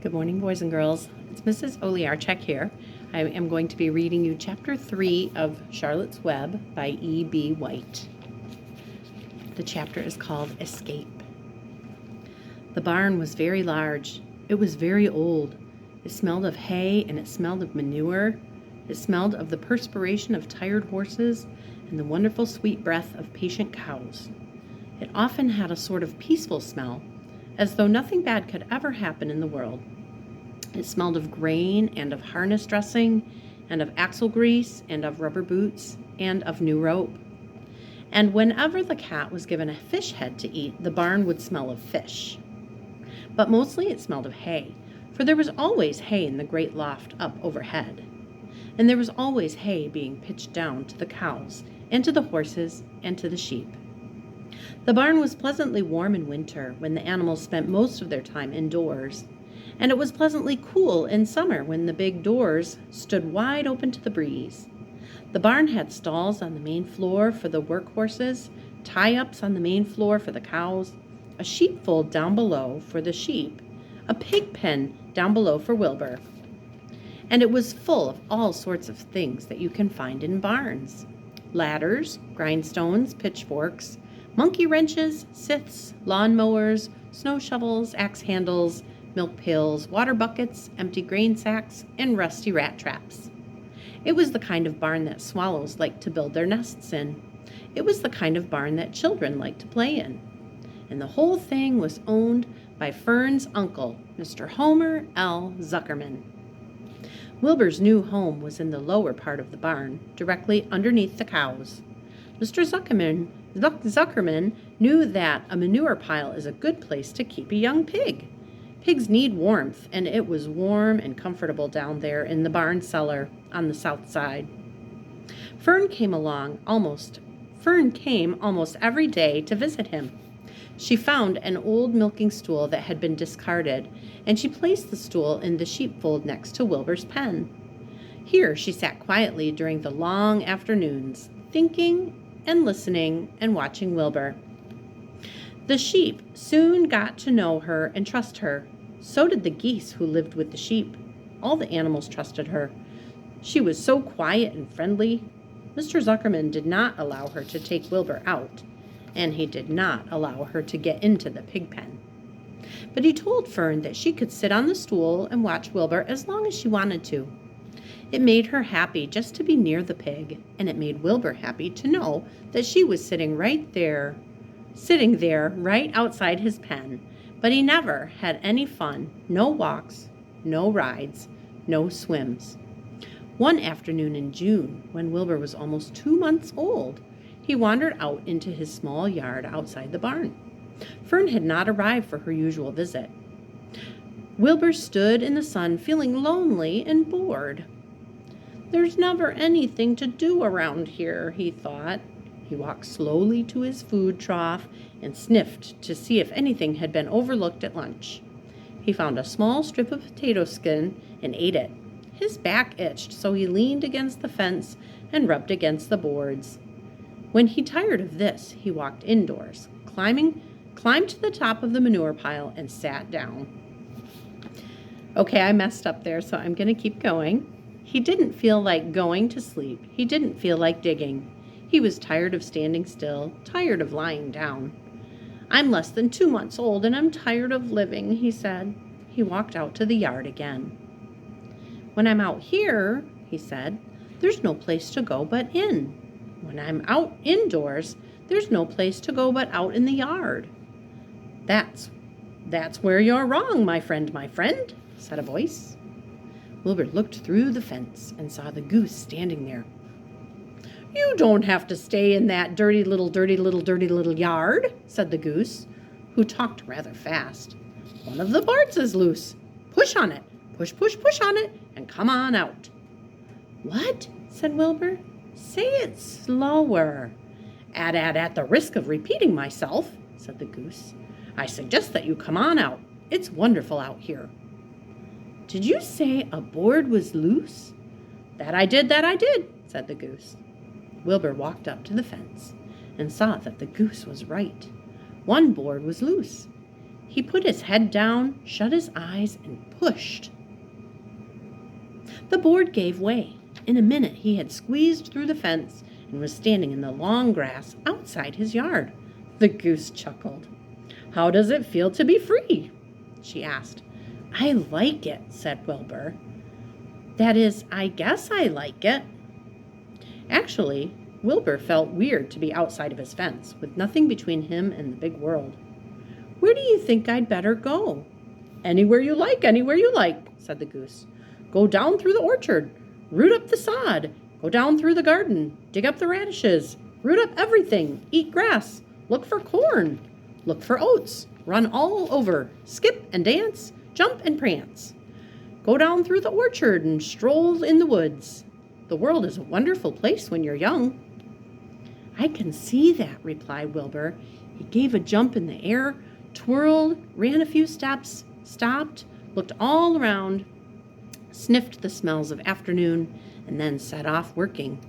Good morning, boys and girls. It's Mrs. Olejarczyk here. I am going to be reading you Chapter 3 of Charlotte's Web by E.B. White. The chapter is called Escape. The barn was very large. It was very old. It smelled of hay and it smelled of manure. It smelled of the perspiration of tired horses and the wonderful sweet breath of patient cows. It often had a sort of peaceful smell, as though nothing bad could ever happen in the world. It smelled of grain and of harness dressing and of axle grease and of rubber boots and of new rope. And whenever the cat was given a fish head to eat, the barn would smell of fish. But mostly it smelled of hay, for there was always hay in the great loft up overhead. And there was always hay being pitched down to the cows and to the horses and to the sheep. The barn was pleasantly warm in winter when the animals spent most of their time indoors, and it was pleasantly cool in summer when the big doors stood wide open to the breeze. The barn had stalls on the main floor for the work horses, tie-ups on the main floor for the cows, a sheepfold down below for the sheep, a pig pen down below for Wilbur. And it was full of all sorts of things that you can find in barns: ladders, grindstones, pitchforks, monkey wrenches, scythes, lawn mowers, snow shovels, axe handles, milk pails, water buckets, empty grain sacks, and rusty rat traps. It was the kind of barn that swallows like to build their nests in. It was the kind of barn that children like to play in. And the whole thing was owned by Fern's uncle, Mr. Homer L. Zuckerman. Wilbur's new home was in the lower part of the barn, directly underneath the cows. Mr. Zuckerman knew that a manure pile is a good place to keep a young pig. Pigs need warmth, and it was warm and comfortable down there in the barn cellar on the south side. Fern came almost every day to visit him. She found an old milking stool that had been discarded, and she placed the stool in the sheepfold next to Wilbur's pen. Here she sat quietly during the long afternoons, thinking and listening and watching Wilbur. The sheep soon got to know her and trust her. So did the geese who lived with the sheep. All the animals trusted her. She was so quiet and friendly. Mr. Zuckerman did not allow her to take Wilbur out, and he did not allow her to get into the pig pen. But he told Fern that she could sit on the stool and watch Wilbur as long as she wanted to. It made her happy just to be near the pig, and it made Wilbur happy to know that she was sitting there right outside his pen. But he never had any fun, no walks, no rides, no swims. One afternoon in June, when Wilbur was almost 2 months old, he wandered out into his small yard outside the barn. Fern had not arrived for her usual visit. Wilbur stood in the sun feeling lonely and bored. "There's never anything to do around here," he thought. He walked slowly to his food trough and sniffed to see if anything had been overlooked at lunch. He found a small strip of potato skin and ate it. His back itched, so he leaned against the fence and rubbed against the boards. When he tired of this, he walked indoors, climbed to the top of the manure pile and sat down. Okay, I messed up there, so I'm going to keep going. He didn't feel like going to sleep. He didn't feel like digging. He was tired of standing still, tired of lying down. "I'm less than 2 months old, and I'm tired of living," he said. He walked out to the yard again. "When I'm out here," he said, "there's no place to go but in. When I'm out indoors, there's no place to go but out in the yard." That's where you're wrong, my friend," said a voice. Wilbur looked through the fence and saw the goose standing there. "You don't have to stay in that dirty little yard," said the goose, who talked rather fast. "One of the boards is loose. Push on it. Push on it, and come on out." "What?" said Wilbur. "Say it slower." At the risk of repeating myself," said the goose, "I suggest that you come on out. It's wonderful out here." "Did you say a board was loose?" That I did," said the goose. Wilbur walked up to the fence and saw that the goose was right. One board was loose. He put his head down, shut his eyes, and pushed. The board gave way. In a minute he had squeezed through the fence and was standing in the long grass outside his yard. The goose chuckled. "How does it feel to be free?" she asked. "I like it," said Wilbur. "That is, I guess I like it." Actually, Wilbur felt weird to be outside of his fence, with nothing between him and the big world. "Where do you think I'd better go?" Anywhere you like," said the goose. "Go down through the orchard, root up the sod, go down through the garden, dig up the radishes, root up everything, eat grass, look for corn, look for oats, run all over, skip and dance, jump and prance. Go down through the orchard and stroll in the woods. The world is a wonderful place when you're young." "I can see that," replied Wilbur. He gave a jump in the air, twirled, ran a few steps, stopped, looked all around, sniffed the smells of afternoon, and then set off walking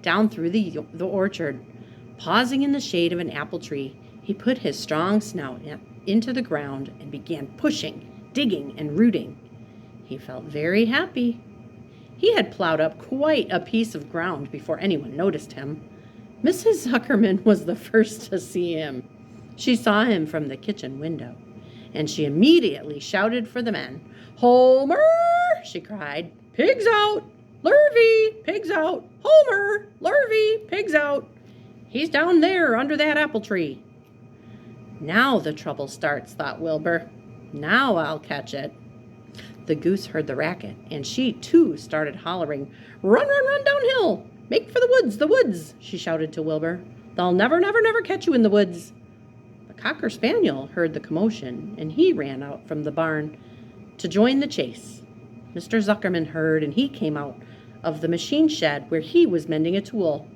down through the orchard. Pausing in the shade of an apple tree, he put his strong snout into the ground and began pushing, digging, and rooting. He felt very happy. He had plowed up quite a piece of ground before anyone noticed him. Mrs. Zuckerman was the first to see him. She saw him from the kitchen window, and she immediately shouted for the men. "Homer!" she cried. "Pigs out! Lurvy! Pigs out! Homer! Lurvy! Pigs out! He's down there under that apple tree." "Now the trouble starts," thought Wilbur. "Now I'll catch it." The goose heard the racket, and she too started hollering. "Run, run, run downhill! Make for the woods!" she shouted to Wilbur. "They'll never, never, never catch you in the woods." The cocker spaniel heard the commotion, and he ran out from the barn to join the chase. Mr. Zuckerman heard, and he came out of the machine shed where he was mending a tool.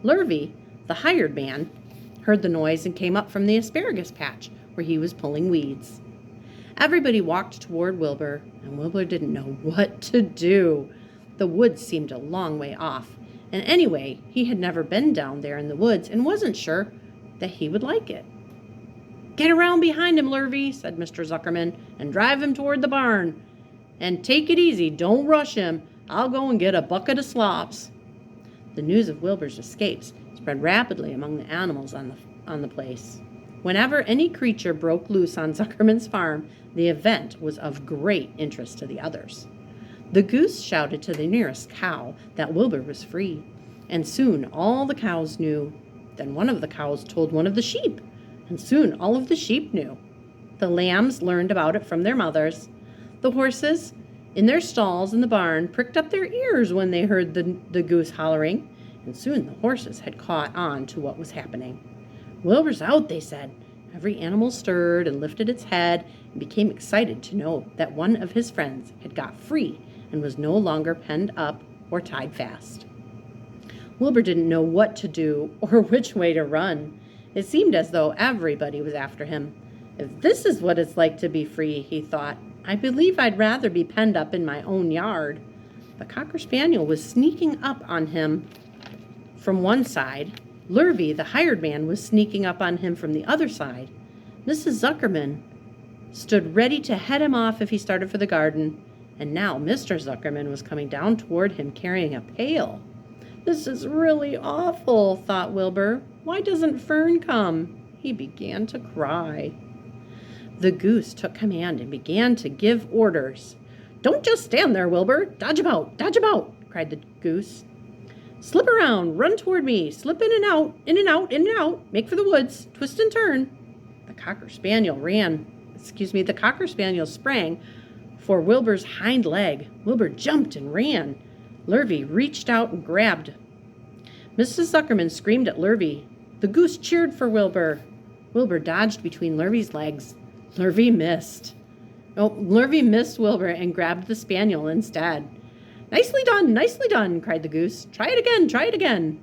Lurvy, the hired man, heard the noise and came up from the asparagus patch where he was pulling weeds. Everybody walked toward Wilbur, and Wilbur didn't know what to do. The woods seemed a long way off, and anyway, he had never been down there in the woods and wasn't sure that he would like it. "Get around behind him, Lurvy," said Mr. Zuckerman, "and drive him toward the barn. And take it easy, don't rush him. I'll go and get a bucket of slops." The news of Wilbur's escapes spread rapidly among the animals on the place. Whenever any creature broke loose on Zuckerman's farm, the event was of great interest to the others. The goose shouted to the nearest cow that Wilbur was free, and soon all the cows knew. Then one of the cows told one of the sheep, and soon all of the sheep knew. The lambs learned about it from their mothers. The horses, in their stalls in the barn, pricked up their ears when they heard the goose hollering, and soon the horses had caught on to what was happening. "Wilbur's out," they said. Every animal stirred and lifted its head and became excited to know that one of his friends had got free and was no longer penned up or tied fast. Wilbur didn't know what to do or which way to run. It seemed as though everybody was after him. "If this is what it's like to be free," he thought, "I believe I'd rather be penned up in my own yard." The cocker spaniel was sneaking up on him from one side. Lurvy, the hired man, was sneaking up on him from the other side. Mrs. Zuckerman stood ready to head him off if he started for the garden, and now Mr. Zuckerman was coming down toward him carrying a pail. "This is really awful," thought Wilbur. "Why doesn't Fern come?" He began to cry. The goose took command and began to give orders. "Don't just stand there, Wilbur. Dodge about, cried the goose. "Slip around, run toward me, slip in and out, in and out, in and out, make for the woods, twist and turn." The cocker spaniel sprang for Wilbur's hind leg. Wilbur jumped and ran. Lurvy reached out and grabbed. Mrs. Zuckerman screamed at Lurvy. The goose cheered for Wilbur. Wilbur dodged between Lurvy's legs. Lurvy missed Wilbur and grabbed the spaniel instead. Nicely done, cried the goose. Try it again.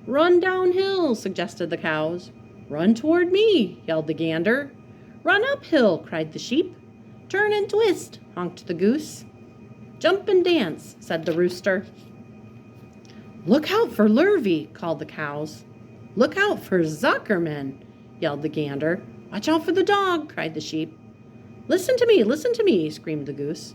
"Run downhill," suggested the cows. "Run toward me," yelled the gander. "Run uphill," cried the sheep. "Turn and twist," honked the goose. "Jump and dance," said the rooster. "Look out for Lurvy," called the cows. "Look out for Zuckerman," yelled the gander. "Watch out for the dog," cried the sheep. Listen to me, screamed the goose.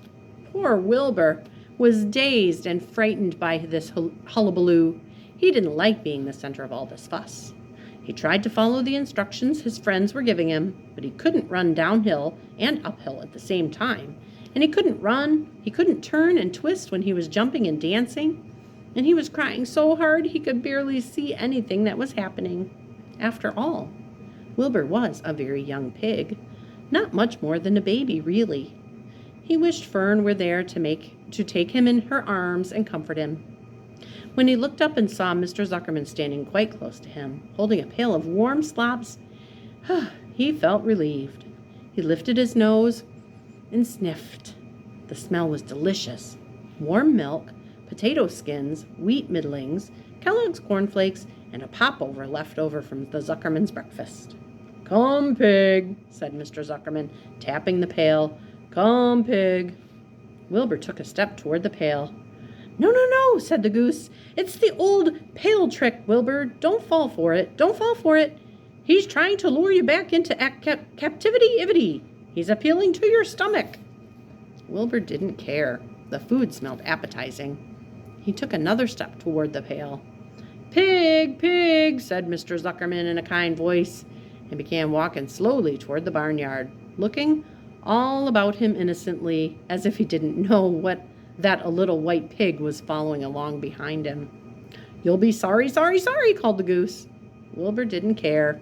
Poor Wilbur was dazed and frightened by this hullabaloo. He didn't like being the center of all this fuss. He tried to follow the instructions his friends were giving him, but he couldn't run downhill and uphill at the same time. And he couldn't turn and twist when he was jumping and dancing. And he was crying so hard he could barely see anything that was happening. After all, Wilbur was a very young pig. Not much more than a baby, really. He wished Fern were there to take him in her arms and comfort him. When he looked up and saw Mr. Zuckerman standing quite close to him, holding a pail of warm slops, he felt relieved. He lifted his nose and sniffed. The smell was delicious. Warm milk, potato skins, wheat middlings, Kellogg's cornflakes, and a popover left over from the Zuckerman's breakfast. "Come, pig," said Mr. Zuckerman, tapping the pail. "Come, pig." Wilbur took a step toward the pail. "No, no, no," said the goose. "It's the old pail trick, Wilbur. Don't fall for it. Don't fall for it. He's trying to lure you back into captivity-ivity. He's appealing to your stomach." Wilbur didn't care. The food smelled appetizing. He took another step toward the pail. "Pig, pig," said Mr. Zuckerman in a kind voice, and began walking slowly toward the barnyard, looking all about him innocently, as if he didn't know that a little white pig was following along behind him. "You'll be sorry, sorry, sorry," called the goose. Wilbur didn't care.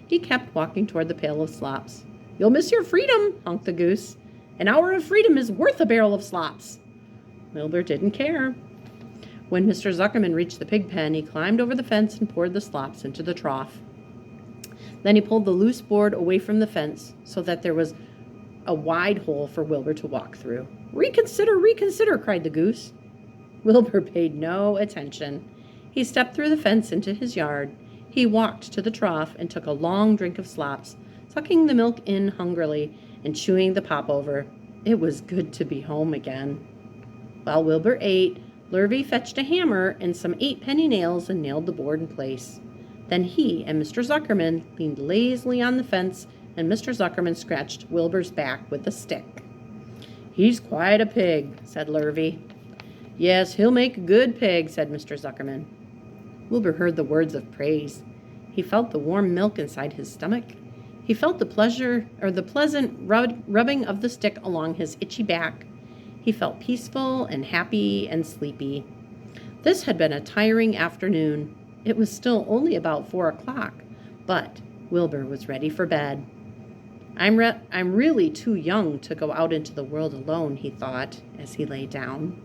He kept walking toward the pail of slops. "You'll miss your freedom," honked the goose. "An hour of freedom is worth a barrel of slops." Wilbur didn't care. When Mr. Zuckerman reached the pig pen, he climbed over the fence and poured the slops into the trough. Then he pulled the loose board away from the fence so that there was a wide hole for Wilbur to walk through. "Reconsider, reconsider," cried the goose. Wilbur paid no attention. He stepped through the fence into his yard. He walked to the trough and took a long drink of slops, sucking the milk in hungrily and chewing the popover. It was good to be home again. While Wilbur ate, Lurvy fetched a hammer and some 8-penny nails and nailed the board in place. Then he and Mr. Zuckerman leaned lazily on the fence, and Mr. Zuckerman scratched Wilbur's back with a stick. "He's quite a pig," said Lurvy. "Yes, he'll make a good pig," said Mr. Zuckerman. Wilbur heard the words of praise. He felt the warm milk inside his stomach. He felt the pleasant rubbing of the stick along his itchy back. He felt peaceful and happy and sleepy. This had been a tiring afternoon. It was still only about 4 o'clock, but Wilbur was ready for bed. I'm really too young to go out into the world alone," he thought as he lay down.